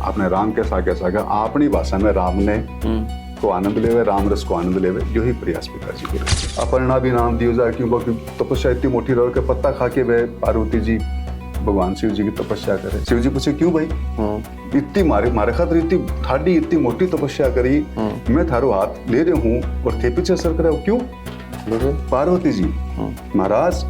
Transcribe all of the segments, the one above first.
आपने राम के सागे सागा अपनी भाषा में राम ने को आनंद लेवे, राम रस को आनंद लेवे, यही प्रयास पिताजी को रहे। अपर्णा भी नाम दियो जाए क्यों, तपस्या इतनी मोटी रहो कि पत्ता खा के वह पार्वती जी भगवान शिव जी की तपस्या करे। शिव जी पूछे क्यों भाई, इतनी मारे खातर इतनी थाडी इतनी मोटी तपस्या करी, मैं थारो हाथ ले रही हूँ और थे पीछे सर करे, क्यों? पार्वती जी महाराज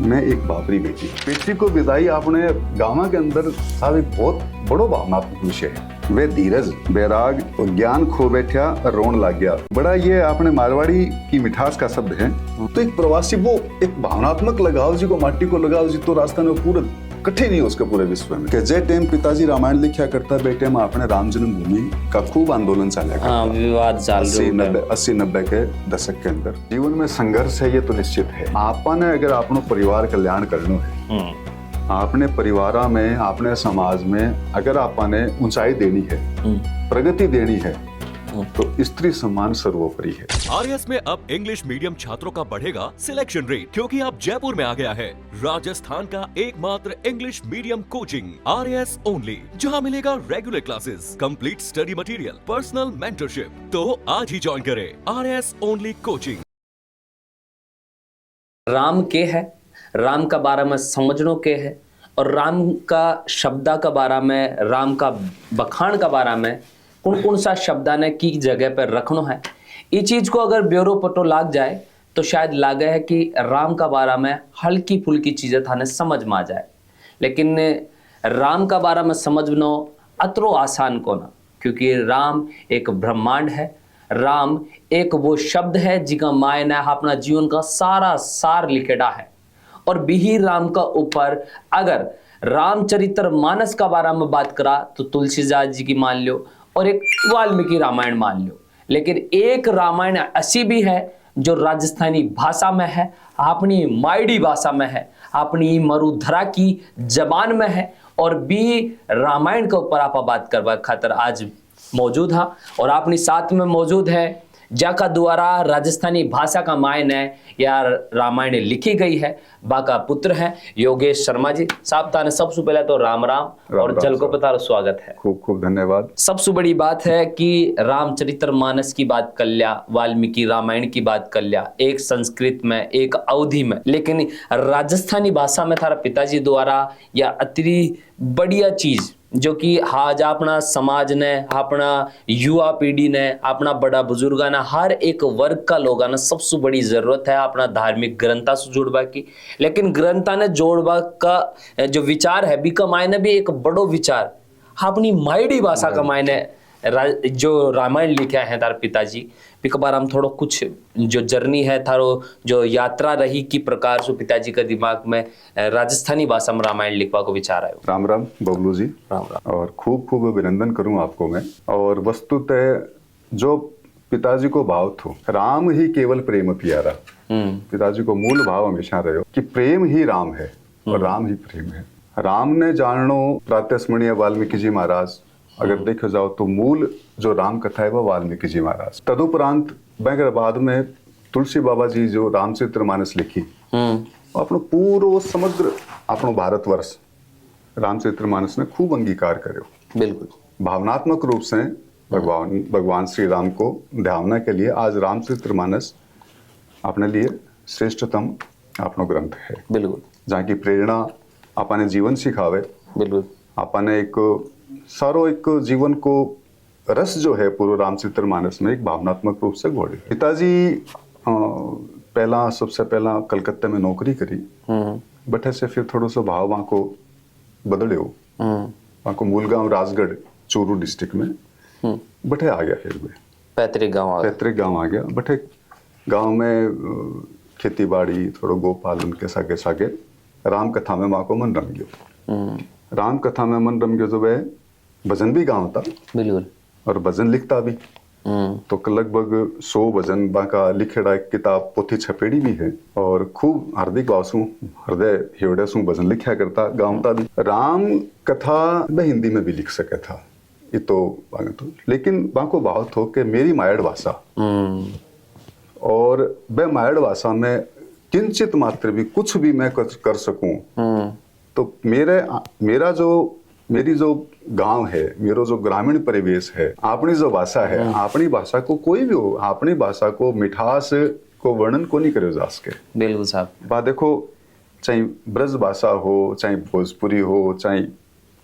मैं एक बाबरी बेटी को विदाई आपने गाँव के अंदर साहब एक बहुत बड़ो भावनात्मक विषय है। वे धीरज बैराग और ज्ञान खो बैठा और रोन लग गया, बड़ा ये आपने मारवाड़ी की मिठास का शब्द है। तो एक प्रवासी वो एक भावनात्मक लगाव जी को माटी को लगाव जी तो रास्ता में पूरा कठिन नहीं उसके पूरे विश्व में कि जे टाइम पिताजी रामायण लिखा करता बेटे में अपने राम जन्मभूमि का खूब आंदोलन चला, विवाद 80-90 के दशक के अंदर जीवन में संघर्ष है, ये तो निश्चित है। आपने अगर अपनो परिवार कल्याण करना है, अपने परिवार में अपने समाज में अगर आपने ऊंचाई देनी है, प्रगति देनी है, तो स्त्री सम्मान सर्वोपरि है। आरएस में अब इंग्लिश मीडियम छात्रों का बढ़ेगा सिलेक्शन रेट, क्योंकि अब जयपुर में आ गया है राजस्थान का एकमात्र English medium coaching RS only, जहां मिलेगा regular classes, complete study material, personal mentorship. तो आज ही ज्वाइन करें आरएस ओनली कोचिंग। राम के है, राम का बारे में समझनो के है, और राम का शब्दा का बारे में, राम का बखान का बारे में कौन कौन सा शब्दा ने की जगह पर रखनो है, ये चीज को अगर ब्यूरो पटो लाग जाए तो शायद लागे है कि राम का बारे में हल्की फुल्की चीजें थाने समझ में आ जाए। लेकिन राम का बारे में समझनो अतरो आसान को ना, क्योंकि राम एक ब्रह्मांड है, राम एक वो शब्द है जिका मायने अपना जीवन का सारा सार लिखेड़ा है। और बिही राम का ऊपर अगर रामचरित्र मानस का बारे में बात करा तो तुलसीदास जी की मान लो और एक वाल्मीकि रामायण मान लो, लेकिन एक रामायण ऐसी भी है जो राजस्थानी भाषा में है, अपनी मायडी भाषा में है, अपनी मरुधरा की जबान में है, और भी रामायण के ऊपर आप बात करवा खातर आज मौजूद है। और अपनी साथ में मौजूद है जाका द्वारा राजस्थानी भाषा का मायने या रामायण लिखी गई है, बाका पुत्र है योगेश शर्मा जी साहब। ताने सबसे पहले तो राम राम और जल को पता स्वागत है, खूब खूब धन्यवाद। सबसे बड़ी बात है कि रामचरित्र मानस की बात कर लिया, वाल्मीकि रामायण की बात कर लिया, एक संस्कृत में एक अवधि में, लेकिन राजस्थानी भाषा में थारा पिताजी द्वारा या अति बढ़िया चीज जो कि आज अपना समाज ने, अपना युवा पीढ़ी ने, अपना बड़ा बुजुर्गा ने, हर एक वर्ग का लोगों ने सबसे बड़ी जरूरत है अपना धार्मिक ग्रंथा से जोड़वा की। लेकिन ग्रंथा ने जोड़वा का जो विचार है बीका मायने भी एक बड़ो विचार अपनी मायडी भाषा का मायने जो रामायण लिखा है तार पिताजी बीका बार हम थोड़ा कुछ जो जर्नी है थारो जो यात्रा रही की प्रकार से पिताजी का दिमाग में राजस्थानी भाषा में रामायण लिखवा को विचार आयो। राम राम बबलू जी, राम राम। और खूब खूब अभिनंदन करूं आपको मैं। और वस्तुतः जो पिताजी को भाव था, राम ही केवल प्रेम प्यारा, पिताजी को मूल भाव हमेशा रहे कि प्रेम ही राम है और राम ही प्रेम है। राम ने जाननो प्रातस्मरणीय वाल्मीकि जी महाराज, अगर देखो जाओ तो मूल जो राम कथा है वो वाल्मीकि जी महाराज। तदुपरांत बैंकर बाद में तुलसी बाबा जी जो रामचरितमानस लिखी, अपनो पूरो समग्र अपनो भारतवर्ष रामचरितमानस ने खूब अंगीकार करो। बिल्कुल भावनात्मक रूप से भगवान श्री राम को ध्यान के लिए आज रामचरितमानस अपने लिए श्रेष्ठतम अपनो ग्रंथ है। बिल्कुल, जहाँ की प्रेरणा अपने जीवन सिखावे, बिल्कुल अपने एक सारो एक जीवन को रस जो है पूर्व रामचरितमानस में एक भावनात्मक रूप से घोड़े। पिताजी पहला सबसे पहला कलकत्ते में नौकरी करी, बटे से फिर थोड़ा सा भाव वहाँ को बदले हो, वहाँ को मूलगांव राजगढ़ चूरू डिस्ट्रिक्ट में बटे आ गया। फिर वे पैतृक गांव आ गया। बटे गांव में खेती बाड़ी थोड़ा गोपालन के सागे सागे राम कथा में वहाँ को मन रम गयो। राम कथा में मन रम गयो जो वह भजन भी गाँव था, बिल्कुल, और भजन लिखता भी। तो लगभग 100 भजन बाका लिखेड़ा एक किताब पोथी छपेड़ी भी है, और खूब हार्दिक भाव सु हृदय हिवड़े सु भजन लिखा करता, गाँवता भी। राम कथा मैं हिंदी में भी लिख सके था, ये तो लेकिन बाको भाव थो कि मेरी मायड़ भाषा और वह मायड़ भाषा में किंचित मात्र भी कुछ भी मैं कर सकूं, तो मेरा जो मेरी जो गांव है, मेरा जो ग्रामीण परिवेश है, अपनी जो भाषा है, अपनी भाषा को कोई भी हो, अपनी भाषा को मिठास को वर्णन को नहीं करे जा सके। बिल्कुल साहब। बात देखो, चाहे ब्रज भाषा हो, चाहे भोजपुरी हो, चाहे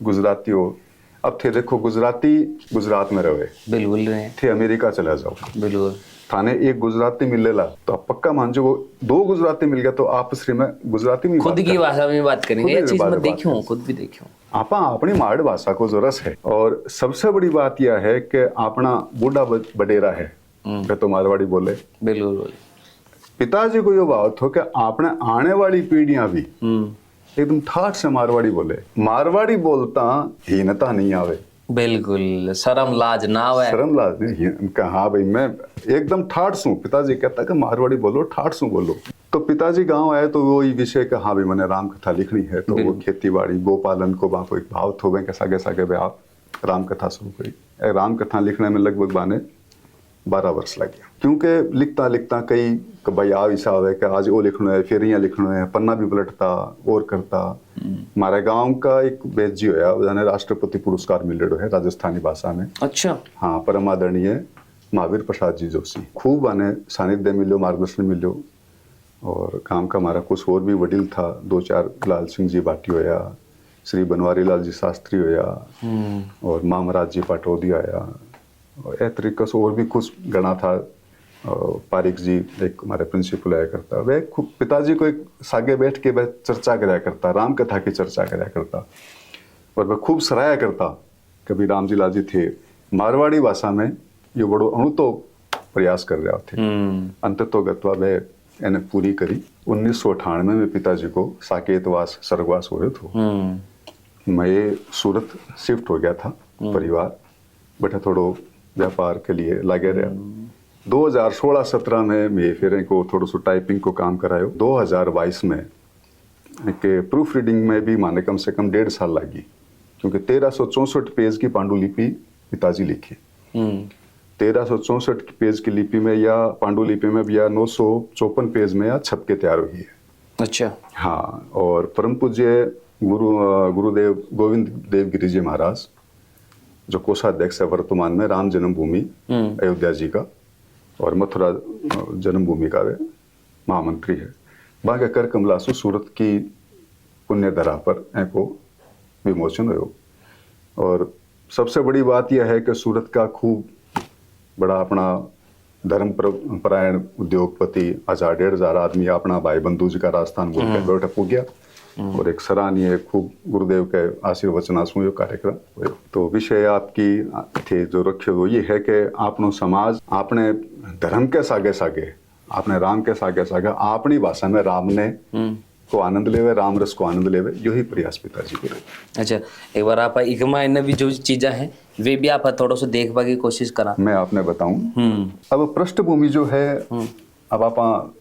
गुजराती हो। अब थे देखो, गुजराती गुजरात में रहे, बिल्कुल रहे थे अमेरिका चला जाओ, बिल्कुल थाने एक गुजराती मिलेला तो आप पक्का मान जो, दो गुजराती मिल गया तो आपस में गुजराती में खुद की भाषा में बात करेंगे। खुद ये की चीज बात मैं बात देखी हूँ, खुद भी देखी हूँ। आपा अपनी माड़ भाषा को जो रस है, और सबसे बड़ी बात यह है कि अपना बूढ़ा बडेरा है वे तो मारवाड़ी बोले। बिल्कुल। पिताजी को ये बात हो कि आपने आने वाली पीढ़ियां भी एकदम ठाठ से मारवाड़ी बोले। मारवाड़ी बोलता हीनता नहीं आवे, बिल्कुल शर्म लाज ना आवे। शर्म लाज नहीं कहा, हाँ भाई मैं एकदम ठाठ सू। पिताजी कहता कि मारवाड़ी बोलो, ठाठ सू बोलो। तो पिताजी गांव आए तो वो विषय का, हाँ भाई मैंने राम कथा लिखनी है, तो वो खेती बाड़ी गोपालन को वहां को एक भाव थो के सागे सागे भाई आप राम कथा शुरू करी। राम कथा लिखने में लगभग बाने 12 वर्ष लग गया, क्योंकि लिखता लिखता कई भाई आ हिसाब है कि आज वो लिखना है, फिर यहाँ लिखना है, पन्ना भी पलटता और करता। हमारे गांव का एक बेजी होया, उन्हें राष्ट्रपति पुरस्कार मिले है राजस्थानी भाषा में। अच्छा। हाँ, परम आदरणीय महावीर प्रसाद जी जोशी। खूब आने सानिध्य मिलो, मार्गदर्शन मिलो। और काम का हमारा कुछ और भी वडील था, 2-4 लाल सिंह जी बाटी होया, श्री बनवारी लाल जी शास्त्री होया, और मामराज जी पाटोदी आया, और ए तरीके से और भी कुछ गणा था। पारिक जी एक हमारे प्रिंसिपल आया करता, वह पिताजी को एक सागे बैठ के वह चर्चा कराया करता, राम कथा की चर्चा कराया करता, और वह खूब सराहया करता। कभी राम जी लाल जी थे मारवाड़ी भाषा में ये बड़ो अणु तो प्रयास कर रहे थे। अंत तो गत्वा वह एने पूरी करी। 1998 में पिताजी को साकेतवास स्वर्गवास हुए थे। मैं सूरत शिफ्ट हो गया था, परिवार बैठा थोड़ो व्यापार के लिए लगे रहा। 2016-17 में मैं फिर को थोड़ा सा टाइपिंग को काम करायो। 2022 में के प्रूफ रीडिंग में भी माने कम से कम 1.5 साल लगी, क्योंकि 1364 पेज की पांडुलिपि पिताजी लिखी। 1364 पेज की लिपि में या पांडुलिपि में भी या 954 पेज में या छप के तैयार हुई है। अच्छा। हाँ, और परम पूज्य गुरुदेव गोविंद देव गिरी जी महाराज, जो कोषाध्यक्ष है वर्तमान में राम जन्मभूमि अयोध्या जी का और मथुरा जन्मभूमि का वे महामंत्री है। वहां का कर कमलासु सूरत की पुण्य धरा पर को विमोचन हो। और सबसे बड़ी बात यह है कि सूरत का खूब बड़ा अपना धर्म परायण उद्योगपति 1000-1500 आदमी अपना भाई बंधु जी का राजस्थान बोल के बैठा पू गया, और एक सराहनीय खूब गुरुदेव के आशीर्वचनासु कार्यक्रम हुए। तो विषय आपकी थे जो रखे वो ये है कि आपनो समाज अपने धर्म के सागे सागे, अपने राम के सागे सागे अपनी भाषा में राम ने को आनंद लेवे, राम रस को आनंद लेवे, यही प्रयास पिताजी को रहे। अच्छा, एक बार आप इकमा इन भी जो चीजें हैं वे भी आप थोड़ा सा देखने की कोशिश करा। मैं आपने बताऊं, अब पृष्ठभूमि जो है, अब आप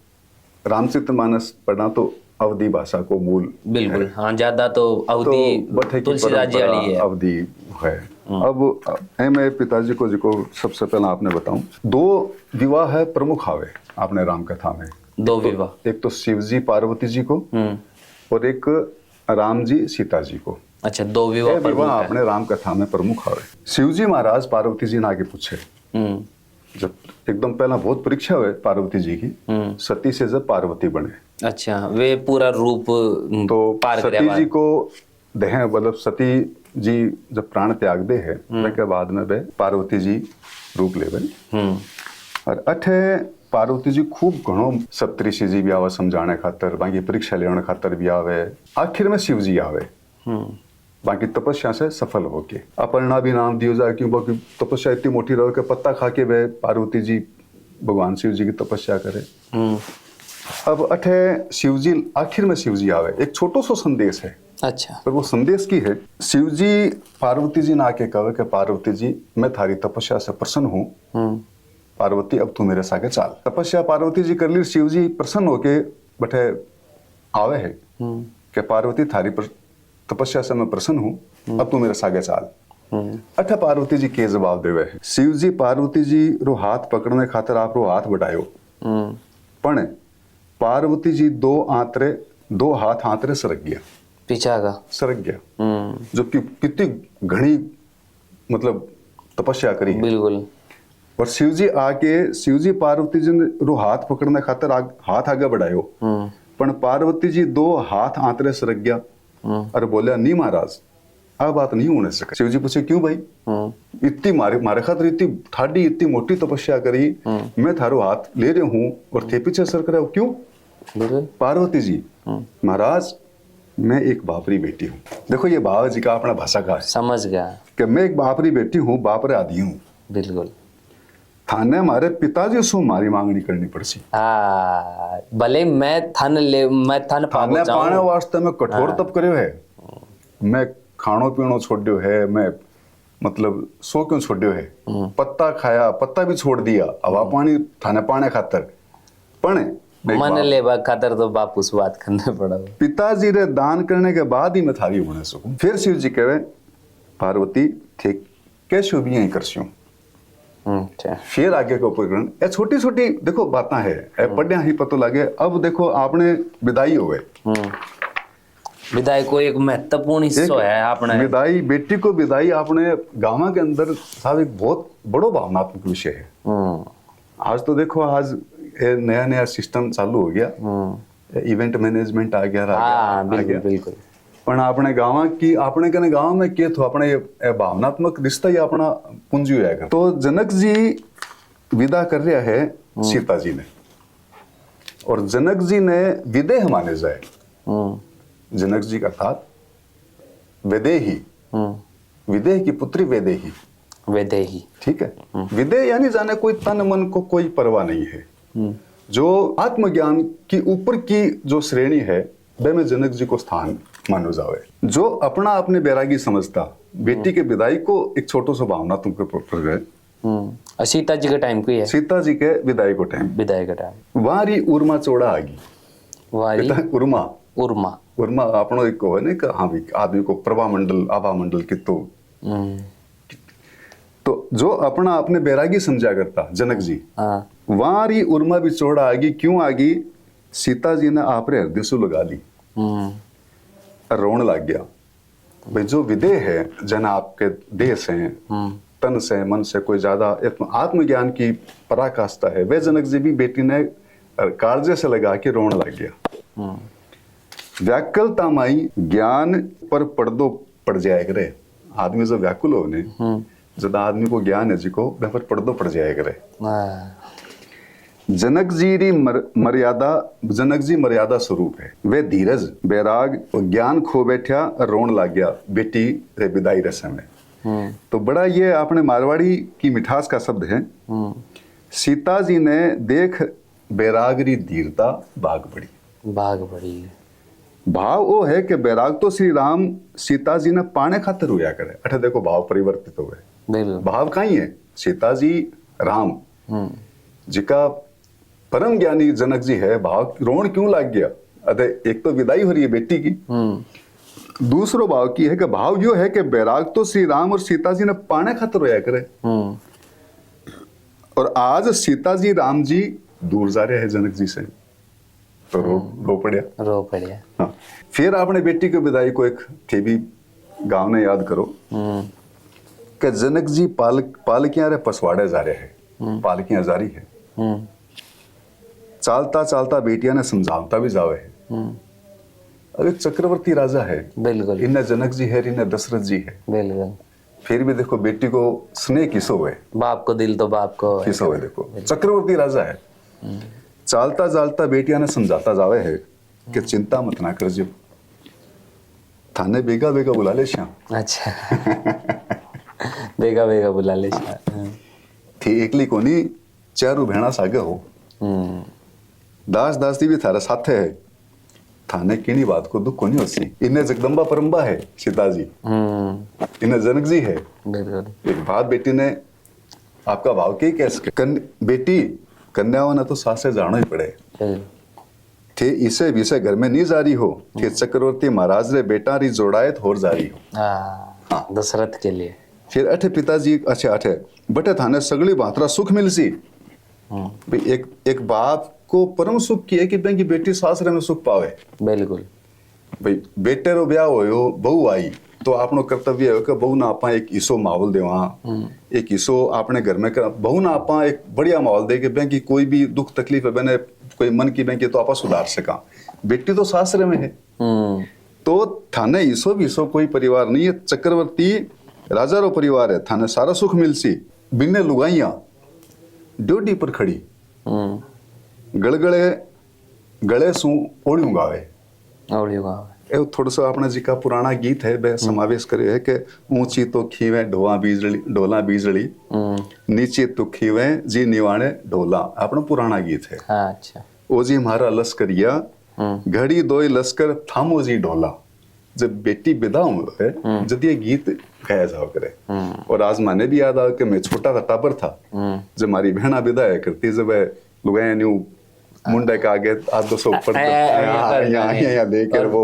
रामचरितमानस पढ़ना तो अवधी भाषा को मूल, बिल्कुल हाँ, ज्यादा तो अवधी तुलसीदास जी वाली है, अवधी है। अब मैं पिताजी को जिको सबसे पहले आपने बताऊं, 2 विवाह है प्रमुख आवे आपने राम कथा में। 2 विवाह, एक तो शिव जी पार्वती जी को और एक राम जी सीता जी को। अच्छा, 2 विवाह आपने राम कथा में प्रमुख आवे। शिव जी महाराज पार्वती जी ने आगे पूछे, जब एकदम पहला बहुत परीक्षा हुए पार्वती जी की, सती से जब पार्वती बने। अच्छा, वे पूरा रूप तो सती जी को देह, मतलब सती जी जब प्राण त्याग दे है उसके बाद में वे पार्वती जी रूप ले गए। और अठे पार्वती जी खूब घणो सप्तऋषि जी भी आवे समझाने खातर, बाकी परीक्षा लेने खातर भी आवे। आखिर में शिव जी आवे, बाकी तपस्या से सफल होके अपर्णा भी नाम दियो जाए, क्यों बाकी तपस्या इतनी मोटी रहो कि पत्ता खा के वे पार्वती जी भगवान शिव जी की तपस्या करे। अब अठे शिव जी, आखिर में शिव जी आवे, एक छोटो सो संदेश है। अच्छा, पर वो संदेश की है, शिव जी पार्वती जी ने आके कहे कि पार्वती जी मैं थारी तपस्या से प्रसन्न हूँ, पार्वती अब तू मेरे सागे चाल। तपस्या पार्वती जी कर ली, शिव जी प्रसन्न होके बैठे आवे है कि पार्वती थारी तपस्या से मैं प्रसन्न हूँ, अब तू मेरे सागे चाल। अठा पार्वती जी के जवाब देवे है, शिव जी पार्वती जी रो हाथ पकड़ने खातर आप रो हाथ बढ़ायो, पण पार्वती जी 2 हाथ आंतरे सरक गया। पीछा का सरक गया, जो कि कितनी घनी मतलब तपस्या करी है। बिल्कुल। और शिव जी आके, शिव जी पार्वती जी ने रो हाथ पकड़ने खातर हाथ आगे बढ़ायो, पण पार्वती जी दो हाथ आंतरे सरक गया और बोलिया नहीं महाराज आ बात नहीं होने सके। शिव जी पूछे क्यों भाई, इतनी मारे खातर इतनी थाडी इतनी मोटी तपस्या करी, मैं थारो हाथ ले रहा हूँ और थे पीछे सरक रहे हो क्यों? पार्वती जी महाराज मैं एक बापरी बेटी हूँ। देखो ये बाबा जी का अपना भाषा का है, समझ गया कि मैं एक बापरी बेटी हूँ, बाप रे आदि हूँ। बिल्कुल। थाने मारे पिताजी सु मारी मांगनी करनी पड़सी। भले मैं थाने थाने पाने वास्ते मैं कठोर तप कर्यो है, मैं खाणो पीणो छोड़्यो है, मैं मतलब सो क्यों छोड़्यो है, पत्ता खाया, पत्ता भी छोड़ दिया, हवा पानी थाने पाने खातर, पण मन लेवा खातर तो बापू से बात करने पड़ा। पिताजी रे दान करने के बाद ही मैं थारी होने सकूं। फिर शिव जी कहे पार्वती ठीक कैसे भी यही करस्यूं। फिर आगे को प्रकरण ये छोटी छोटी देखो बातें है, पढ़िया ही पतो लगे। अब देखो आपने विदाई हो गए, विदाई को एक महत्वपूर्ण हिस्सा है आपने विदाई, बेटी को विदाई आपने गांव के अंदर साहब एक बहुत बड़ो भावनात्मक विषय है। आज तो देखो आज नया नया सिस्टम चालू हो गया, इवेंट मैनेजमेंट आ गया, बिल्कुल। पण अपने गांव की अपने कने गांव में के थो अपने ये भावनात्मक रिश्ता ही अपना पुंजी होया कर। तो जनक जी विदा कर रहा है सीता जी ने, और जनक जी ने विदेह माने जाए। जनक जी का अर्थात विदेही, विदेह की पुत्री वेदेही, वेदेही, ठीक है। विदेह यानी जाने कोई तन मन को कोई परवाह नहीं है, जो आत्मज्ञान की ऊपर की जो श्रेणी है वह में जनक जी को स्थान मानो जावे। जो अपना अपने बैरागी समझता, बेटी के विदाई को एक छोटो सा भावनात्मक प्रकरण सीता जी के टाइम को है, सीता जी के विदाई को टाइम, विदाई का टाइम वारी उर्मा चौड़ा आगी, वारी उर्मा उर्मा उर्मा अपनो एक को है ना, हाँ भी आदमी को प्रभा मंडल आभा मंडल की तो जो अपना अपने बैरागी समझा करता जनक जी, वारी उर्मा भी चौड़ा आगी। क्यों आगी? सीता जी ने आपरे हृदय से लगा ली, रोन लग गया। भाई जो विदेह है, जन आपके देह से तन से मन से कोई ज्यादा आत्मज्ञान की पराकाष्ठा है, वे जनक जी भी बेटी ने कालजे से लगा के रोन लग गया। व्याकुलता माई ज्ञान पर पर्दो पड़ जाए करे। आदमी जो व्याकुल हो ने, जब आदमी को ज्ञान है जी को वह पर पर्दो पड़ जाए करे। जनक जी री मर्यादा, जनक जी मर्यादा स्वरूप है, वे धीरज बैराग और ज्ञान खो बैठा, रोन लग गया बेटी रे विदाई रस्म में। तो बड़ा ये अपने मारवाड़ी की मिठास का शब्द है। सीता जी ने देख बैराग री धीरता भाग बढ़ी, भाग बढ़ी। भाव वो है कि बैराग तो श्री राम सीता जी ने पाने खातिर हुआ करे। अठे देखो भाव परिवर्तित हो गए, भाव कहीं है सीता जी राम जिका परम ज्ञानी जनक जी है, भाव रोन क्यों लग गया? अरे एक तो विदाई हो रही है बेटी की, दूसरो भाव की है कि भाव यो है कि बैराग तो श्री राम और सीता जी ने पाने खातिर होया करे, और आज सीता जी राम जी दूर जा रहे हैं जनक जी से, तो रो पड़िया। हाँ। फिर आपने बेटी की विदाई को एक थे भी गांव ने याद करो कि जनक जी पालकियां रे पसवाड़े जा रहे हैं, पालकियां जारी है, चालता चालता बेटियां ने समझावता भी जावे है। अब एक चक्रवर्ती राजा है, बिल्कुल, इन्हें जनक जी है, इन्हें दशरथ जी है, बिल्कुल, फिर भी देखो बेटी को स्नेह किसो है, बाप को दिल तो बाप को किसो है। देखो चक्रवर्ती राजा है, चालता चालता बेटियां ने समझाता जावे है कि चिंता मत ना कर जी, थाने बेगा बेगा बुला ले श्याम। अच्छा बेगा बेगा बुला ले श्याम। थी एकली कोनी चारू भेणा सागे हो, दास दासी भी थारा साथे है, थाने किनी बात को दुख कोनी होसी। इन्हें जगदम्बा परम्बा है सीता जी, इन्हें जनक जी है। एक बात बेटी ने आपका भाव के कैसे बेटी कन्याओं ने तो सासे जानो ही पड़े थे, इसे विषय घर में नहीं जारी हो कि चक्रवर्ती महाराज रे बेटा री जोड़ायत होर जारी हो। हाँ, दशरथ के लिए। फिर अठे पिताजी अच्छे अठे बटे थाने सगली भातरा सुख मिलसी। एक बाप को परम सुख की है कि बेटी सासरे में सुख पावे, बिल्कुल, भाई बेटे रो ब्याह होयो, बहू आई तो आपनो कर्तव्य है कि बहू ना आपा एक ईसो माहौल देवा, एक ईसो अपने घर में कर बहू ना आपा एक बढ़िया माहौल दे के बैंक कोई भी दुख तकलीफ है बने कोई मन की बैंक तो आपा सुधार सका। बेटी तो सासरे में है तो थाने ईसो भी ईसो कोई परिवार नहीं है, चक्रवर्ती राजा रो परिवार है, थाने सारा सुख मिलसी। बिन्ने लुगाइया ड्योडी पर खड़ी गड़गड़े गले सू ओढ़ी गावे ए थोड़ा सा अपना जी का पुराना गीत है वह समावेश करे है कि ऊंची तो खीवे ढोला बीजड़ी नीचे तो खीवे जी निवाणे ढोला, अपना पुराना गीत है। अच्छा ओ जी हमारा लश्करिया घड़ी दोई लश्कर थामो जी ढोला। जब बेटी विदा है जब ये गीत गाया जाओ करे और आज माने भी याद आ कि मैं छोटा सा टाबर था जब हमारी बहना विदा है करती जब लुगाया न्यू मुंडे का आगे आज 200 ऊपर यहाँ लेकर वो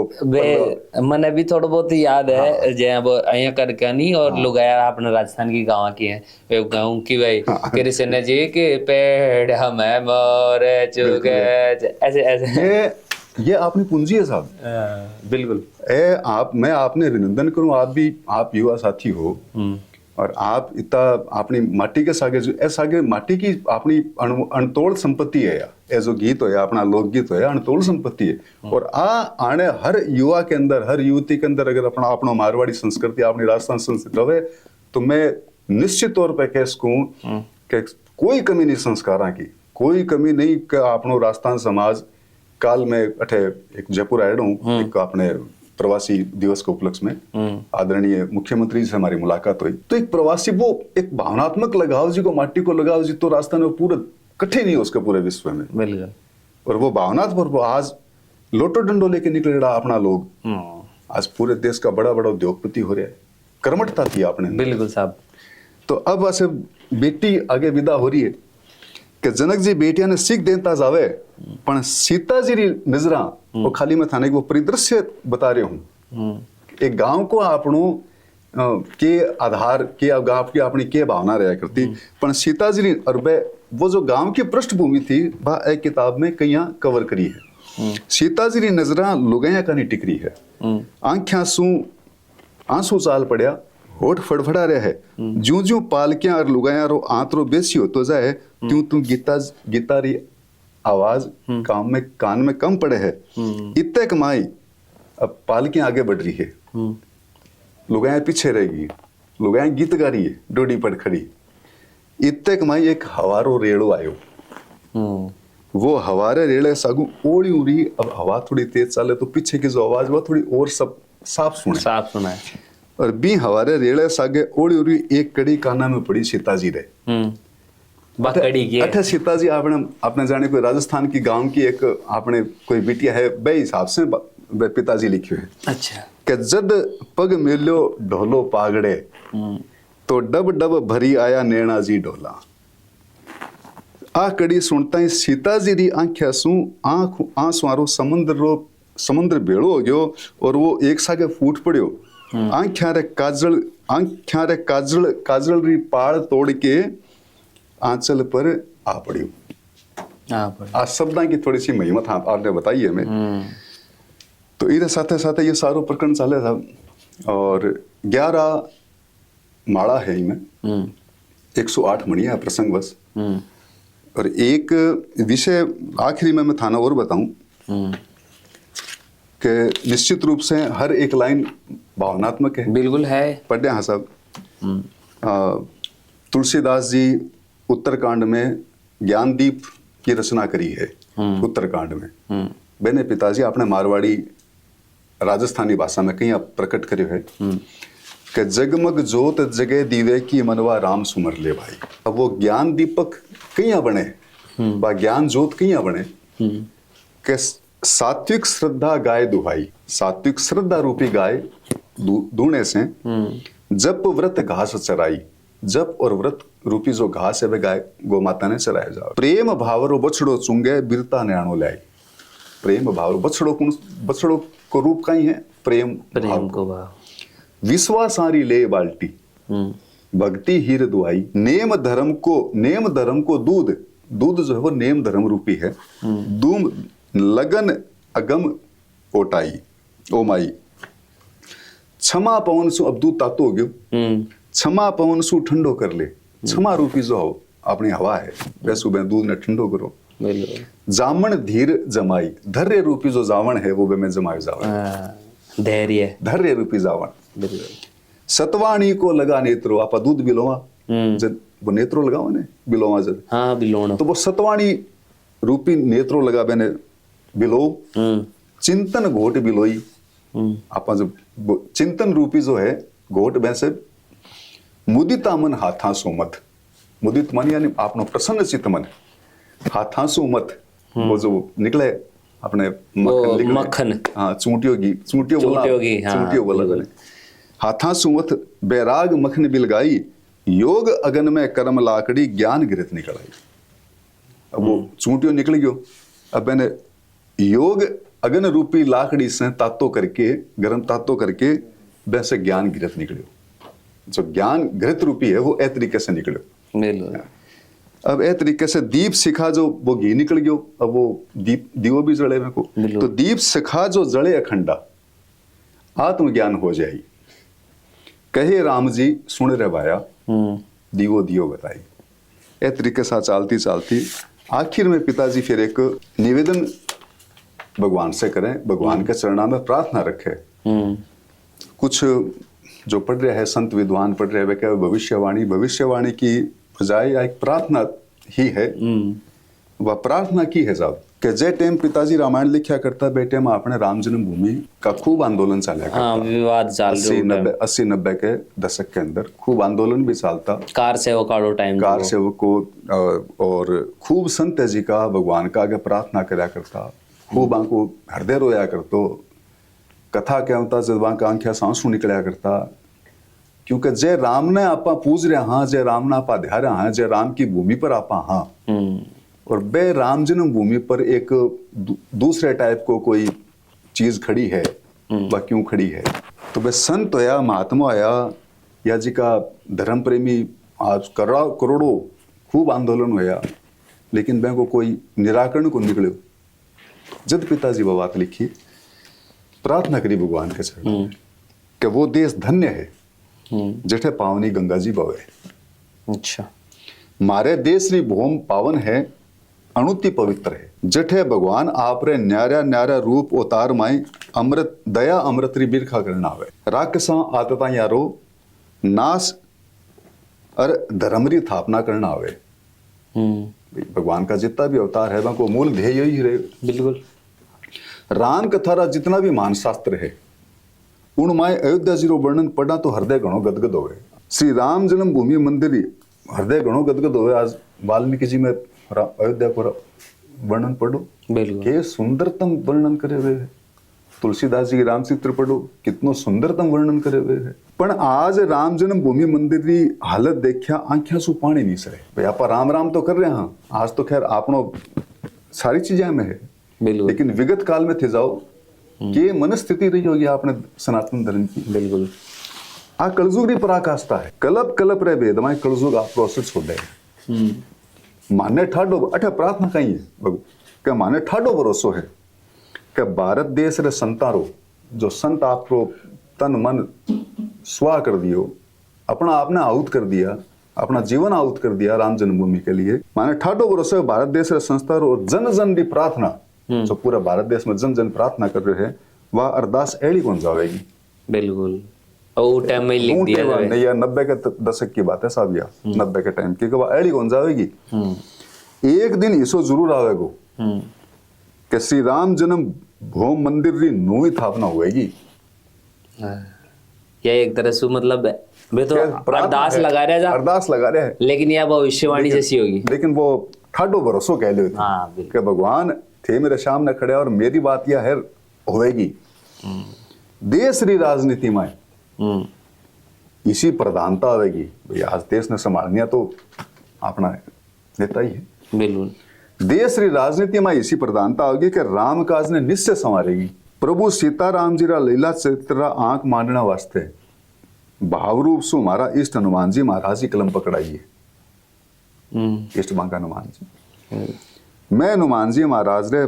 मने भी थोड़ा बहुत याद है जे वो अया करके नहीं और लुगाया अपने राजस्थान की गांव की है वे गांव की भाई कृष्ण जी के पेड़ हमें मोरे चुगे ऐसे ऐसे ये आपने पूंजी है साहब। बिल्कुल मैं आपने अभिनंदन करूं, आप युवा साथी हो और आप इतना अपनी माटी के सागे जो ऐसा सागे माटी की अपनी अनतोड़ संपत्ति है या जो गीत हो या अपना लोकगीत हो या अनतोड़ संपत्ति है और आने हर युवा के अंदर हर युवती के अंदर अगर अपना मारवाड़ी संस्कृति अपनी राजस्थान संस्कृति रहे तो मैं निश्चित तौर पर कह सकूं कि कोई कमी नहीं संस्कारा की, कोई कमी नहीं कि अपनो राजस्थान समाज काल में अठे एक जयपुर आया हूँ एक अपने प्रवासी दिवस के उपलक्ष्य में आदरणीय मुख्यमंत्री से हमारी मुलाकात हुई तो एक प्रवासी वो एक भावनात्मक लगाव जी को माटी को लगाव जी तो राजस्थान में पूरा कठिन नहीं है उसके पूरे विश्व में बिल्कुल और वो भावनात्मक आज लोटो डंडो लेके निकले रहा अपना लोग आज पूरे देश का बड़ा बड़ा उद्योगपति हो रहा है, कर्मठता थी आपने बिल्कुल साहब। तो अब ऐसे बेटी आगे विदा हो रही है कि जनक जी बेटिया ने सीख देता जावे पण सीता जी री नजरा वो खाली मैं थाने वो परिदृश्य बता रहे हूँ एक गांव को आपनो के आधार के गांव की अपनी के भावना रहा करती पण सीता जी री और वो जो गांव की पृष्ठभूमि थी वह एक किताब में कहीं कवर करी है। सीता जी री नजरा लुगाया का नहीं टिकरी है, आंख्या सू आंसू चाल पड़या होठ फड़फड़ा रहे है ज्यों ज्यों पालकियां और लुगाया रो आंतरो बेसी हो तो जाए त्यों तुम गीता री आवाज कान में कम पड़े है। इतने कमाई अब पालकियां आगे बढ़ रही है, लुगाया पीछे रहेगी, लुगाया गीत गा रही है डोडी पर खड़ी। इतने कमाई एक हवारो रेड़ो आयो, वो हवारे रेड़े सागू ओड़ी उड़ी। अब हवा थोड़ी तेज चले तो पीछे की जो आवाज वो थोड़ी और सब साफ सुना है और बी हवारे रेड़े सागे ओड़ी उड़ी एक कड़ी काना में पड़ी सीता जी रे अठे सीता जी आपने जाने कोई राजस्थान की गांव की एक आपने कोई बिटिया है बे हिसाब से पिताजी लिखे है। अच्छा कि जद पग मिलो ढोलो पागड़े तो डब डब भरी आया नैना जी ढोला। आ कड़ी सुनता ही सीता जी री आंख्या सू आंसुआरो समुद्र बेड़ो हो गयो और वो एक सागे फूट पड़ियो। आंख्या रे काजल री पाड़ तोड़ के आंचल पर आ पड़ियो। आ शब्दा की थोड़ी सी महिमा था आपने बताई है हमें। तो इधर साथे साथे ये सारो प्रकरण चले था और 11 माड़ा है इनमें 108 मणिया प्रसंगवश और एक विषय आखिरी में मैं थाना और बताऊं कि निश्चित रूप से हर एक लाइन भावनात्मक है। बिल्कुल है पढ़े हाँ साहब। तुलसीदास जी उत्तरकांड में ज्ञानदीप की रचना करी है। उत्तरकांड में मैंने पिताजी आपने मारवाड़ी राजस्थानी भाषा में कहीं प्रकट करे है कि जगमग जोत जगे दीवे की मनवा राम सुमर ले भाई। अब वो ज्ञान दीपक कहीं बने बा ज्ञान जोत कहीं बने कि सात्विक श्रद्धा गाय दुहाई, सात्विक श्रद्धा रूपी गाय दूने से जप व्रत घास चराई। जप और व्रत रूपी जो घास है वे गाय गौ माता ने चराया जाओ। प्रेम भावरो बछड़ो चुंगे बिरता न्याणो लाई। प्रेम भाव बछड़ो को रूप कहीं है प्रेम को भाव। विश्वासारी ले बाल्टी भक्ति हीर दुआई। नेम धर्म को दूध जो है वो नेम धर्म रूपी है। दूम लगन अगम ओटाई। ओ माई क्षमा पवन सु अब दूध तातो हो गयो, क्षमा पवन सु ठंडो कर ले, क्षमा रूपी जो अपनी हवा है वैसु बे दूध ने ठंडो करो। जामन धीर जमाई, धैर्य रूपी जो जावण है वो बे में जमायो जावण, धैर्य, धैर्य रूपी जावण। सतवाणी को लगा नेत्रो, आपा दूध बिलोवा जब वो नेत्रो लगावा ने बिलोवा जब, हाँ बिलोण, तो वो सतवाणी रूपी नेत्रो लगा बेने बिलो, चिंतन घोट बिलोई। आपा जब चिंतन रूपी जो है घोट वैसे मुदिता मन हाथा सो मत, मुदित मन यानी आपनो प्रसन्न चित्त मन, हाथा सो मत वो जो निकले अपने मक्खन, हाँ चूंटियों की, चूंटियों बोला मैंने, हाथा सो मत बैराग मखन बिलगाई, योग अगन में कर्म लाकड़ी ज्ञान गिरत निकल आई। अब वो चूंटियों निकल गयो, अब मैंने योग अगन रूपी लाकड़ी से तातो करके, गर्म तातो करके वैसे ज्ञान गिरत निकलियो। जो ज्ञान घृत रूपी है वो ए तरीके से निकलियो। अब ए तरीके से दीप शिखा जो वो घी निकल गयो, अब वो दीप दियो भी जले मेरे को, तो दीप शिखा जो जले अखंडा आत्मज्ञान हो जाई, कहे राम जी सुन रे भाया, दियो दियो बताई। ए तरीके से चलती चलती आखिर में पिताजी फिर एक निवेदन भगवान से करें, भगवान के चरणा में प्रार्थना रखे। कुछ जो पढ़ रहे हैं संत विद्वान पढ़ रहे हैं भविष्यवाणी, भविष्यवाणी की बजाय एक प्रार्थना ही है। वह प्रार्थना की है साहब कि जे टाइम पिताजी रामायण लिखा करता बेटे में अपने राम जन्मभूमि का खूब आंदोलन चला करता, हाँ, विवाद चल 80-90 के दशक के अंदर खूब आंदोलन भी चलता, कार सेवक टाइम, कार सेवकों और खूब संत जी का भगवान का आगे प्रार्थना करा करता, खूब आंको हृदय रोया करतो, कथा क्या होता जब आंका आंखिया सांसू निकलया करता, क्योंकि जय राम ने आपा पूज रहे हाँ, जय राम ने आपा ध्यान हाँ, जय राम की भूमि पर आपा हाँ, और बे राम जन्म भूमि पर एक दूसरे टाइप को कोई चीज खड़ी है, वह क्यों खड़ी है? तो बे संत होया, महात्मा होया या जी का धर्म प्रेमी आज करोड़ों खूब आंदोलन होया, लेकिन बे को कोई निराकरण को निकलो। जब पिताजी वो बात लिखी, प्रार्थना करी भगवान के चरण कि वो देश धन्य है जठे पावनी गंगा जी बवे। अच्छा, मारे देश री भूम पावन है, अणुति पवित्र है, जठे भगवान आप रे न्यारा न्यारा रूप उतार माई अमृत दया अमृत री बिरखा करना आवे, राक्षसा आतता यारो नाश और धर्म री स्थापना करना आवे। भगवान का जितना भी अवतार है वो मूल ध्येय यही रहे। बिल्कुल, राम कथा रा जितना भी महान शास्त्र है उन माए अयोध्या जी रो वर्णन पढ़ा तो हृदय गणो गदगद होवे। श्री राम जन्म भूमि मंदिर हृदय गणो गदगद होवे। आज वाल्मीकि जी में अयोध्या को वर्णन पढ़ो, के सुंदरतम वर्णन करे हुए है। तुलसीदास जी की रामचरित्र पढ़ो, कितनो सुंदरतम वर्णन करे हुए है। पण आज राम जन्म भूमि मंदिर की हालत देखिया आंखिया सु पानी नहीं सरे। भाई आप राम राम तो कर रहे हैं, आज तो खैर आपनो सारी चीजें में है, लेकिन विगत काल में थे जाओ कि मनस्थिति रही होगी आपने सनातन धर्म की। बिल्कुल, आ कलजुग री पराकाष्ठा है, कलप कलप रे भेद माय कलजुग आप प्रोसेस हो गए। माने ठाडो अठे प्रार्थना कहीं है बगु के माने ठाडो भरोसो है कि भारत देश रे संतारो जो संत आपको तन मन स्वा कर दियो, अपना आपने आहुत कर दिया, अपना जीवन आहुत कर दिया राम जन्मभूमि के लिए। माने ठाडो भरोसो है भारत देश रे संतारो और जन जन की प्रार्थना जो पूरा भारत देश में जन जन प्रार्थना कर रहे हैं, वह अरदास एड़ी कौन जाएगी। बिल्कुल, और टाइम में लिख दिया नहीं यार, 90 के दशक की बात है साहब, या 90 के टाइम की वह एड़ी कौन जाएगी। एक दिन इसो जरूर आवेगो कि श्री राम जन्म भूमि मंदिर री नई स्थापना होएगी। या एक तरह से मतलब वे तो अरदास लगा रहे जा, अरदास लगा रहे हैं, लेकिन यह भविष्यवाणी जैसी होगी। लेकिन वो ठाडो भरोसो कह ले कि भगवान थे मेरे सामने खड़े और मेरी बात यह है होएगी। देश री राजनीति में इसी प्रधानता आएगी। भाई आज देश ने संभालनिया तो अपना नेता ही है। बिल्कुल, देश री राजनीति में इसी प्रधानता होगी कि राम काज ने निश्चय संवारेगी। प्रभु सीताराम जी रा लीला चरित्र आंख मांडना वास्ते भावरूप सु हमारा इष्ट हनुमान जी महाराज की कलम पकड़ाई है। इष्ट बांका हनुमान जी, मैं हनुमान जी महाराज रे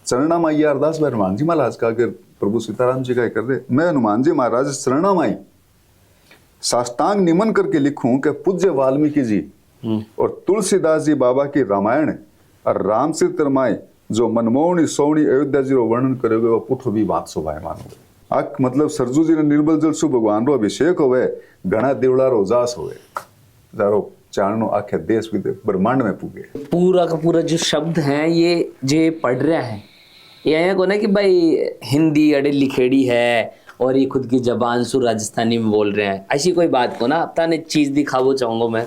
चरणा में ये अरदास हनुमान जी महाराज का अगर प्रभु सीताराम जी का कर रहे, मैं हनुमान जी महाराज शरणमाई साष्टांग निमन करके लिखूं कि पूज्य वाल्मीकि जी और तुलसीदास जी बाबा की रामायण और रामचरित्र माई जो मनमोहनी सोवनी अयोध्या जी रो वर्णन करोगे वो पुठो भी बात शोभाए मानो। आख मतलब सरजू जी ने निर्मल जल सु भगवान रो अभिषेक होवे, घना देवड़ा रो उजास होवे, जारो चारणों आखे देश विदेश ब्रह्मांड में पुगे। पूरा का पूरा जो शब्द हैं ये जे पढ़ रहे हैं ये को ना कि भाई हिंदी अड़े लिखेड़ी है और ये खुद की जबान से राजस्थानी में बोल रहे हैं, ऐसी कोई बात को ना अपना ने चीज दिखावो चाहूंगा मैं।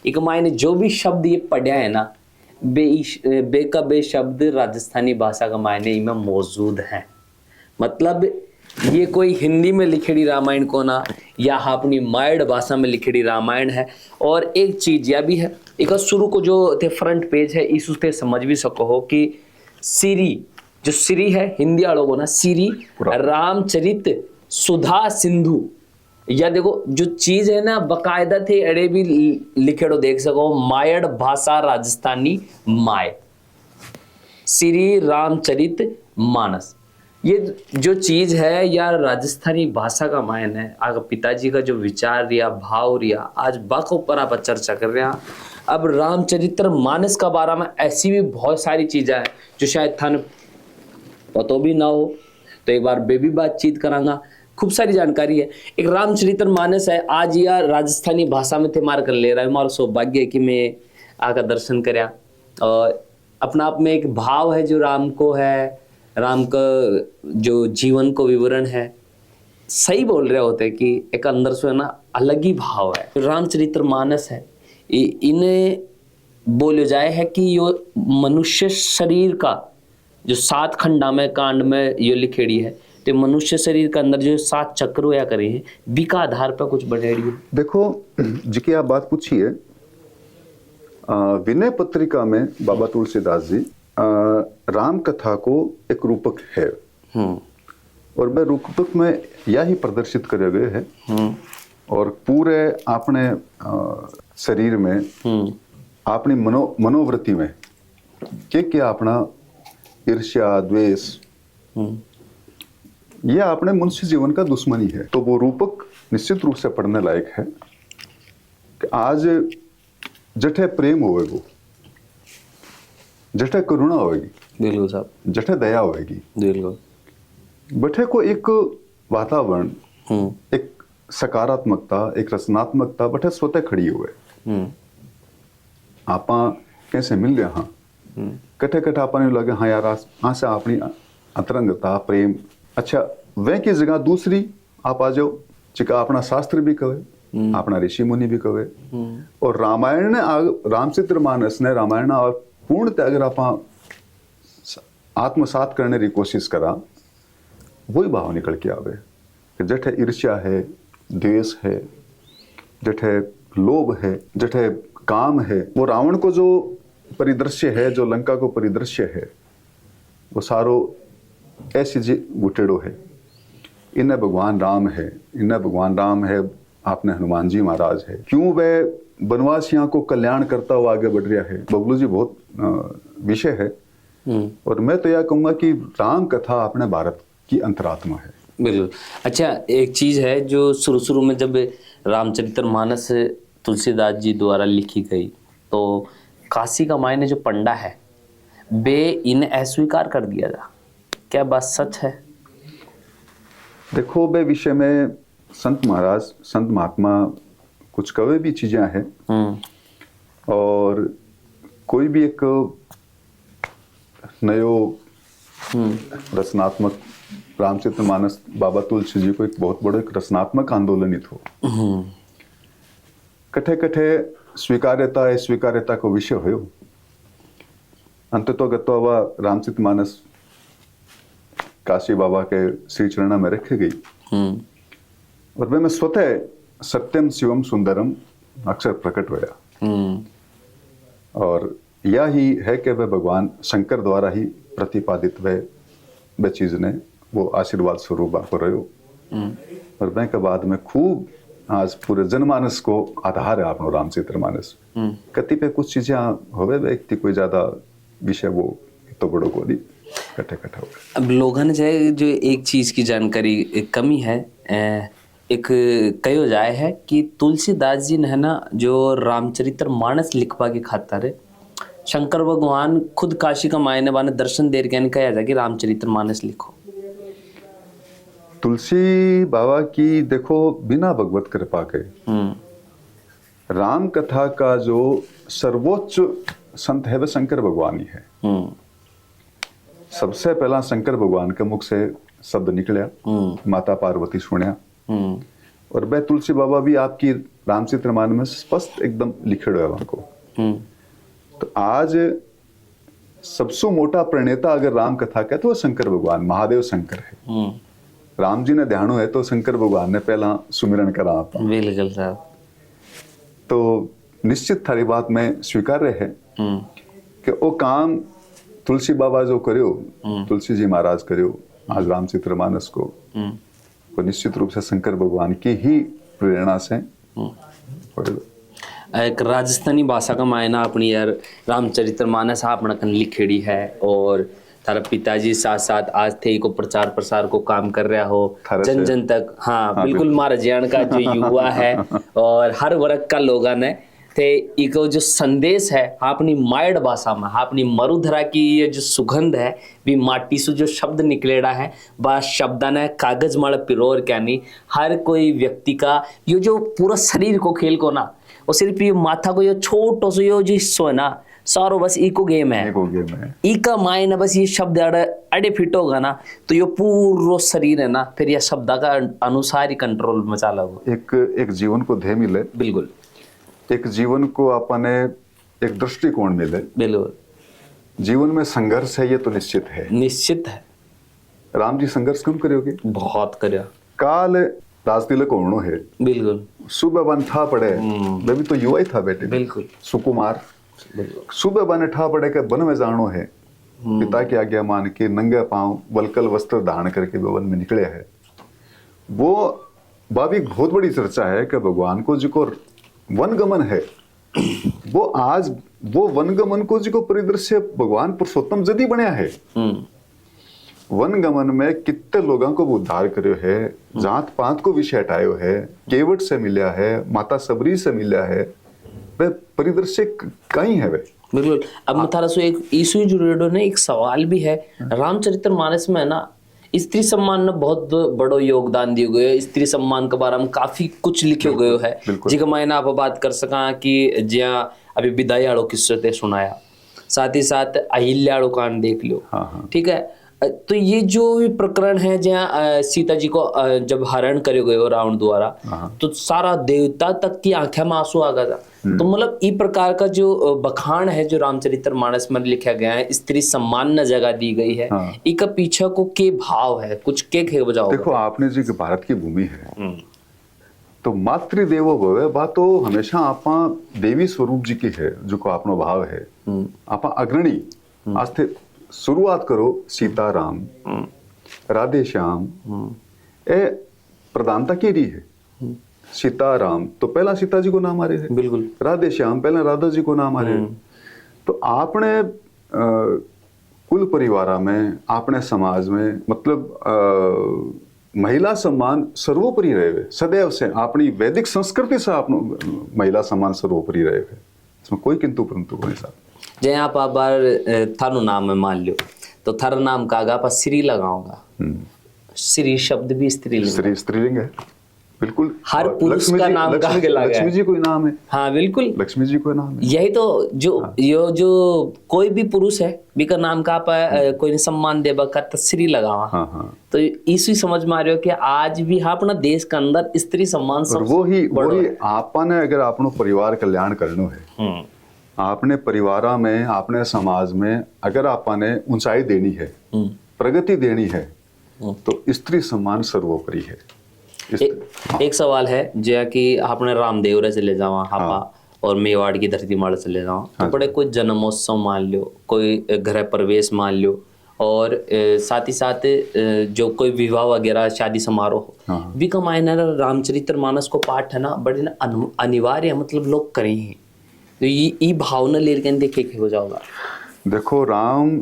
एक मायने जो भी शब्द ये पढ़ा है ना बे का बे शब्द राजस्थानी भाषा का मायने इनमें मौजूद है। मतलब ये कोई हिंदी में लिखेड़ी रामायण को ना या अपनी मायड़ भाषा में लिखेड़ी रामायण है। और एक चीज यह भी है, एक शुरू को जो थे फ्रंट पेज है इस उससे समझ भी सको हो कि सीरी जो सीरी है हिंदी वालों को ना सीरी रामचरित सुधा सिंधु, या देखो जो चीज है ना बकायदा थे अड़े भी लिखेड़ो देख सको मायड़ भाषा राजस्थानी माय श्री रामचरित मानस, ये जो चीज है या राजस्थानी भाषा का मायन है। आगे पिताजी का जो विचार रिया भाव रिया आज बाक ऊपर आप चर्चा कर रहे हैं। अब रामचरित्र मानस का बारे में ऐसी भी बहुत सारी चीजें हैं जो शायद थाने पतो भी ना हो, तो एक बार बेबी बातचीत करांगा। खूब सारी जानकारी है। एक रामचरित्र मानस है आज या राजस्थानी भाषा में थे मार कर ले रहा है। हमारा सौभाग्य है कि मैं आका दर्शन कराया और अपना आप में एक भाव है जो राम को है, राम का जो जीवन को विवरण है। सही बोल रहे होते कि एक अंदर से ना अलग ही भाव है। रामचरित्र मानस है इन्हें बोलो जाए है कि यो मनुष्य शरीर का जो 7 खंडा में कांड में ये लिखेड़ी है, तो मनुष्य शरीर के अंदर जो 7 चक्र होया करे हैं बीका आधार पर कुछ बढ़ेड़ी है। देखो जी की आप बात पूछी है, विनय पत्रिका में बाबा तुलसीदास जी राम कथा को एक रूपक है और वह रूपक में यह ही प्रदर्शित करे गए है और पूरे अपने शरीर में अपनी मनोवृत्ति में क्या अपना ईर्ष्या द्वेष यह अपने मनुष्य जीवन का दुश्मनी है। तो वो रूपक निश्चित रूप से पढ़ने लायक है कि आज जठे प्रेम होएगो, जठे करुणा होएगी, बिल्कुल साहब, जठे दया होएगी, बिल्कुल बठे को एक वातावरण एक सकारात्मकता एक रचनात्मकता बठे स्वतः खड़ी हुए। आपा कैसे मिल रहे हाँ कटे कटे आपने लगे हाँ यार आशा अपनी अंतरंगता प्रेम। अच्छा वह की जगह दूसरी आप आ जाओ चिका अपना शास्त्र भी कहे अपना ऋषि मुनि भी कहे और रामायण ने रामचरित्र मानस ने रामायण और पूर्णतः अगर आप आत्मसात करने की कोशिश करा वही भाव निकल के आवे कि जठे ईर्ष्या है, द्वेष है, जठे लोभ है, जठे काम है। वो रावण को जो परिदृश्य है, जो लंका को परिदृश्य है, वो सारो ऐसी जी गुटेड़ो है। इन्हें भगवान राम है, इन्हें भगवान राम है, आपने हनुमान जी महाराज है। क्यों वह वनवासियों को कल्याण करता हुआ आगे बढ़ रहा है, बबलू जी बहुत विषय है। और मैं तो यह कहूंगा कि राम कथा अपने भारत की अंतरात्मा है। बिल्कुल। अच्छा एक चीज है जो शुरू में जब रामचरित्र मानस तुलसीदास जी द्वारा लिखी गई तो काशी का मायने जो पंडा है बे इन्हें अस्वीकार कर दिया था, क्या बात सच है? देखो बे विषय में संत महाराज संत महात्मा कुछ कवे भी चीजें हैं और कोई भी एक नयो रचनात्मक रामचरित्र मानस बाबा तुलसी जी को एक बहुत बड़ा एक रचनात्मक आंदोलन ही थो। कठे कठे स्वीकार्यता अस्वीकार्यता को विषय हो अंततो गत्वा रामचरित्र मानस काशी बाबा के श्री चरणा में रखी गई और वे में स्वतः सत्यम शिवम सुंदरम अक्षर प्रकट हुआ और यह ही है कि वह भगवान शंकर द्वारा ही प्रतिपादित वह चीज ने वो आशीर्वाद स्वरूप आप रहे हो और वह के बाद में खूब आज पूरे जनमानस को आधार है आपनो रामचरित्र मानस। कति पे कुछ चीजें होवे व्यक्ति कोई ज्यादा विषय वो तो बड़ो को नहीं। कट्ठे इकट्ठा हो गए। अब लोगों ने जो एक चीज की जानकारी एक कमी है, एक कहो जाए है कि तुलसीदास जी ने ना जो रामचरित्र मानस लिखवा के खातर शंकर भगवान खुद काशी का मायने बाने दर्शन दे के कहा जाए कि रामचरित्र मानस लिखो। तुलसी बाबा की देखो बिना भगवत कृपा के राम कथा का जो सर्वोच्च संत है वह शंकर भगवान ही है। सबसे पहला शंकर भगवान के मुख से शब्द निकला, माता पार्वती सुनया, और वह तुलसी बाबा भी आपकी रामचरितमानस में स्पष्ट एकदम लिखे हुए वहां को। तो आज सबसे मोटा प्रणेता अगर राम कथा का तो वह शंकर भगवान महादेव शंकर है। राम जी ने ध्यानो है तो शंकर भगवान ने पहला सुमिरन करा आप। बिल्कुल साहब। तो निश्चित थारी बात में स्वीकार्य है कि वो काम तुलसी बाबा जो करो, तुलसी जी महाराज करो आज रामचरितमानस को, वो निश्चित रूप से शंकर भगवान की ही प्रेरणा से। एक राजस्थानी भाषा का मायना अपनी यार रामचरितमानस आपने कन लिखेड़ी है, और तारा पिताजी साथ साथ आज थे को प्रचार प्रसार को काम कर रहा हो जन जन तक। हाँ बिल्कुल, मारा ज्ञान का जो युवा है और हर वर्ग का लोगों ने थे इको जो संदेश है अपनी मायड भाषा में, अपनी मरुधरा की ये जो सुगंध है भी माटी से जो शब्द निकलेड़ा है बस शब्द ने कागज माल पिरोर क्या नहीं, हर कोई व्यक्ति का ये जो पूरा शरीर को खेल को ना, और सिर्फ ये माथा को ये छोटो सो यो जो हिस्सो है ना सारो बस इको गेम है, इका मायना बस ये शब्द अड़े फिट होगा ना तो ये पूरा शरीर है ना फिर यह शब्द का अनुसार ही कंट्रोल में चाला हो। एक जीवन को ध्येय मिले, बिल्कुल एक जीवन को अपने एक दृष्टिकोण मिले, बिल्कुल जीवन में संघर्ष है ये तो निश्चित है, निश्चित है। राम जी संघर्ष कम करोगे, बहुत करया काल राजतिलक होनो है, बिल्कुल सुबह बन ठा पड़े, वे भी तो युवा ही था बेटे, बिल्कुल सुकुमार, सुबह बन ठा पड़े के वन में जानो है, पिता की आज्ञा मान के नंगे पांव वलकल वस्त्र धारण करके वन में निकले है। वो बाबी बहुत बड़ी चर्चा है कि भगवान को जिको वनगमन है वो आज वो वनगमन को जिको परिदृश्य भगवान पुरुषोत्तम जदी बनया है। वनगमन में कितने लोगों को उद्धार करो है, जात पात को विषय हटायो है, केवट से मिला है, माता सबरी से मिला है, वह परिदृश्य कहीं है वे। बिल्कुल। अब मैं सो एक ईसु जुड़ेडो ने एक सवाल भी है, रामचरितमानस में ना स्त्री सम्मान ने बहुत बड़ो योगदान दियो गयो, स्त्री सम्मान के बारे में काफी कुछ लिखो गयो है, जिका मायने आप बात कर सका कि ज्या अभी विदाई आड़ो किस्से ते सुनाया, साथ ही साथ अहिल्या आड़ो कांड देख लो। ठीक है, तो ये जो भी प्रकरण है जहाँ सीता जी को जब हरण करे गए रावण द्वारा, तो सारा देवता तक की आंखें में आंसू आ गया था। तो मतलब इस प्रकार का जो बखान है जो रामचरितमानस में लिखा गया है, स्त्री सम्मान न जगह दी गई है, इसका पीछे को के भाव है, कुछ के बजाओ। देखो आपने जी कि भारत की भूमि है तो मातृदेवो भव बात तो हमेशा आपा देवी स्वरूप जी की है, जो को आपनो भाव है, आपा अग्रणी आज थे शुरुआत करो सीता राम राधे श्याम ए प्रधानता की रही है। सीता राम तो पहला सीता जी को नाम आ रहे हैं, बिल्कुल। राधे श्याम पहला राधा जी को नाम आ रहे हैं। तो आपने कुल परिवार में आपने समाज में मतलब महिला सम्मान सर्वोपरि रहे हुए सदैव से, अपनी वैदिक संस्कृति से आप महिला सम्मान सर्वोपरि रहे हुए, इसमें कोई किंतु परंतु नहीं साहब। जय आप बार थानु नाम है मान लो तो थारा नाम का आगा पर श्री लगाऊंगा, श्री शब्द भी स्त्रीलिंग है, बिल्कुल। हर पुरुष का नाम का आगे लगा है, लक्ष्मी जी कोई नाम है, हाँ बिल्कुल लक्ष्मी जी कोई नाम है। यही तो जो जो कोई भी पुरुष है बिका नाम का आप कोई सम्मान देवा का श्री लगावा। तो इसी समझ में आ रहे हो कि आज भी अपना देश के अंदर स्त्री सम्मान सब वो ही आपने अगर अपनो परिवार कल्याण करनो है, आपने परिवार में आपने समाज में अगर आपने ऊंचाई देनी है, प्रगति देनी है, तो स्त्री सम्मान सर्वोपरि है। एक सवाल है जो कि आपने रामदेव रे चले जावा हापा और मेवाड़ की धरती माड़ चले जावा, तो बड़े कोई जन्मोत्सव मान लो, कोई गृह प्रवेश मान लो, और साथ ही साथ जो कोई विवाह वगैरह शादी समारोह भी का मायना रामचरितमानस को पाठ है ना बड़े अनिवार्य, मतलब लोग करें ही। तो ये भावना लेकर देखे हो जाओगा। देखो राम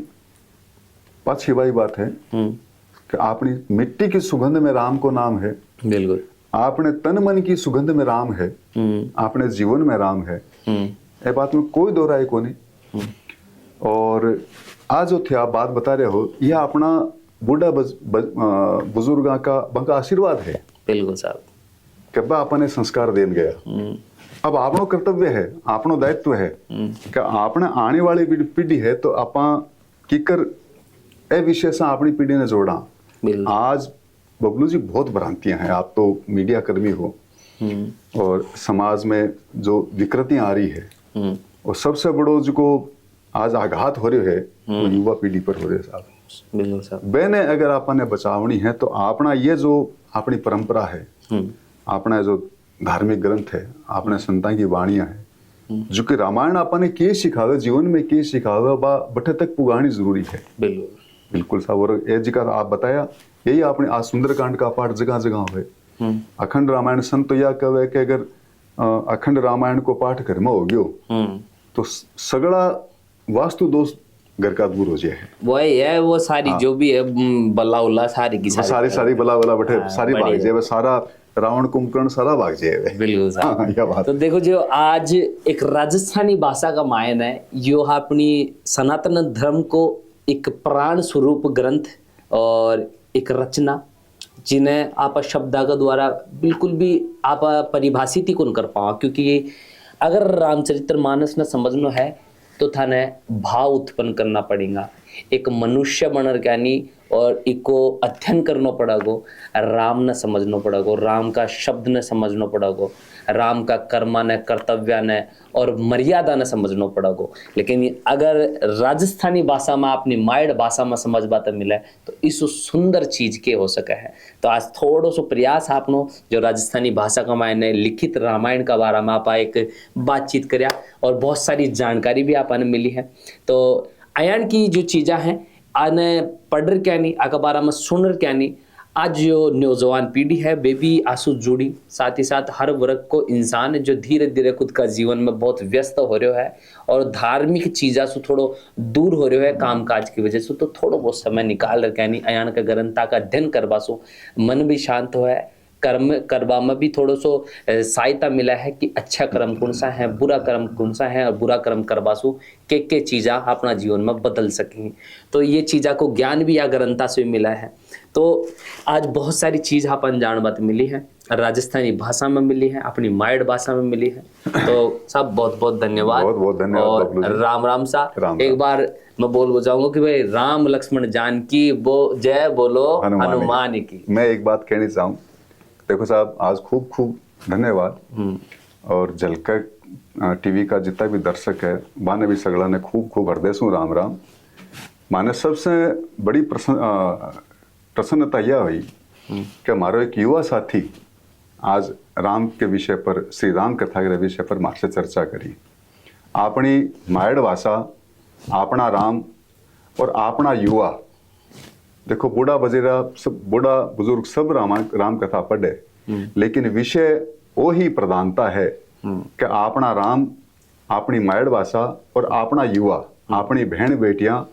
पाछी वाली बात है कि आपनी मिट्टी की सुगंध में राम को नाम है, बिल्कुल। आपने तन मन की सुगंध में राम है, आपने जीवन में राम है, ये बात में कोई दो राय को नहीं। और आज जो थे आप बात बता रहे हो, यह अपना बूढ़ा बुजुर्गा का बंका आशीर्वाद है। बिल्कुल साहब, कि बा अपने संस्कार देन गया। अब आपनो कर्तव्य है, आपनो दायित्व है कि आपने आने वाली पीढ़ी है तो आपा किकर ए विषय से अपनी पीढ़ी ने जोड़ा। आज बबलू जी बहुत भ्रांतियां हैं, आप तो मीडिया कर्मी हो और समाज में जो विकृतियां आ रही है और सबसे बड़ो जो आज आघात हो रहे है वो युवा पीढ़ी पर हो रहे साहब। बिल्कुल साहब, बेने अगर आपने बचावनी है तो अपना ये जो अपनी परंपरा है, अपना जो धार्मिक ग्रंथ है, अपने संतां की वाणियां है, जो कि रामायण आपने के सिखावे, जीवन में के सिखावे, बा बठे तक पुगानी जरूरी है। बिल्कुल बिल्कुल साहब। और ये जी का आप बताया, यही आपने आज सुंदरकांड का पाठ जगह जगह हुए। अखंड रामायण संत तो यह कहे कि अगर अखंड रामायण को पाठ घर में हो गयो तो सगड़ा वास्तु दोष घर का दूर हो जाए है। वही है, वो सारी जो भी है बल्ला उल्ला सारी की सारी बला बला बैठे सारी भाग जाए, सारा रावण कुंभकर्ण सारा भाग जाए। बिल्कुल साहब। तो देखो जो आज एक राजस्थानी भाषा का मायन है, यो अपनी सनातन धर्म को एक प्राण स्वरूप ग्रंथ और एक रचना जिन्हें आप शब्दा का द्वारा बिल्कुल भी आप परिभाषित ही कौन कर पाओ, क्योंकि अगर रामचरितमानस न समझना है तो थाने भाव उत्पन्न करना पड़ेगा, एक मनुष्य बनर ज्ञानी और इको अध्ययन करना पड़ेगो, राम न समझना पड़ेगो, राम का शब्द न समझना पड़ेगो, राम का कर्मा न कर्तव्य न और मर्यादा न समझना पड़ेगो। लेकिन अगर राजस्थानी भाषा में अपनी माइड भाषा में समझ बात मिले तो इस सुंदर चीज के हो सके है। तो आज थोड़ो सो प्रयास आपनो जो राजस्थानी भाषा का मायने लिखित रामायण का बारे में आप एक बातचीत करया और बहुत सारी जानकारी भी आपने मिली है। तो अयान की जो चीज़ें हैं आने पढ़ क्या नहीं, आका बारे में सुन क्या नहीं, आज जो नौजवान पीढ़ी है वे भी आंसू जुड़ी, साथ ही साथ हर वर्ग को इंसान जो धीरे धीरे खुद का जीवन में बहुत व्यस्त हो रहा है और धार्मिक चीज़ा से थोड़ो दूर हो रहा है काम काज की वजह से, तो थोड़ो बहुत समय निकाल रखे यानी अयान का ग्रंथा का अध्ययन करवा सो मन भी शांत हो है, कर्म करवा में भी थोड़ो सो सहायता मिला है कि अच्छा कर्म कौन सा है, बुरा कर्म कौन सा है और बुरा कर्म करवा सो के चीज़ा अपना जीवन में बदल सकें। तो ये चीज़ा को ज्ञान भी या ग्रंथा से मिला है। तो आज बहुत सारी चीज़ अपन जान बात मिली है, राजस्थानी भाषा में मिली है, अपनी माइड भाषा में मिली है। तो सब बहुत बहुत धन्यवाद। बहुत बहुत धन्यवाद और राम राम सा एक बार मैं बोल बजाऊंगा कि भाई राम लक्ष्मण जानकी जय बोलो हनुमान की। मैं एक बात कहनी चाहूँ, देखो साहब आज खूब खूब धन्यवाद और झलक टीवी का जितना भी दर्शक है माने भी सगड़ा ने खूब खूब हृदय से राम राम। माने सबसे बड़ी प्रसन्नता यह हुई कि हमारा एक युवा साथी आज राम के विषय पर, श्री राम कथा के विषय पर मार से चर्चा करी। अपनी मायड़ भाषा, अपना राम और अपना युवा, देखो बूढ़ा बजेरा सब बूढ़ा बुजुर्ग सब राम कथा पढ़े, लेकिन विषय वो ही प्रधानता है कि अपना राम, अपनी मायड़ भाषा और अपना युवा, अपनी बहन बेटियां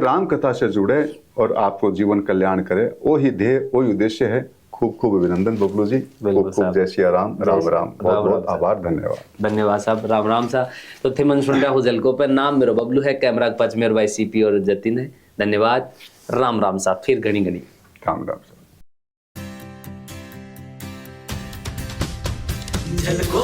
राम कथा से जुड़े और आपको जीवन कल्याण करे। वो ही ध्येय, वो ही उद्देश्य है। खूब खूब अभिनंदन बबलू जी, खूब खूब जय श्री राम। राम राम, बहुत बहुत आभार, धन्यवाद। धन्यवाद साहब, राम राम सा। तो थे मन सुन रहा हो जलको पर, नाम मेरा बबलू है, कैमरा के पास मेरे भाई सीपी और जतिन है। धन्यवाद, राम राम साहब, फिर घनी घनी राम राम साहब। झलको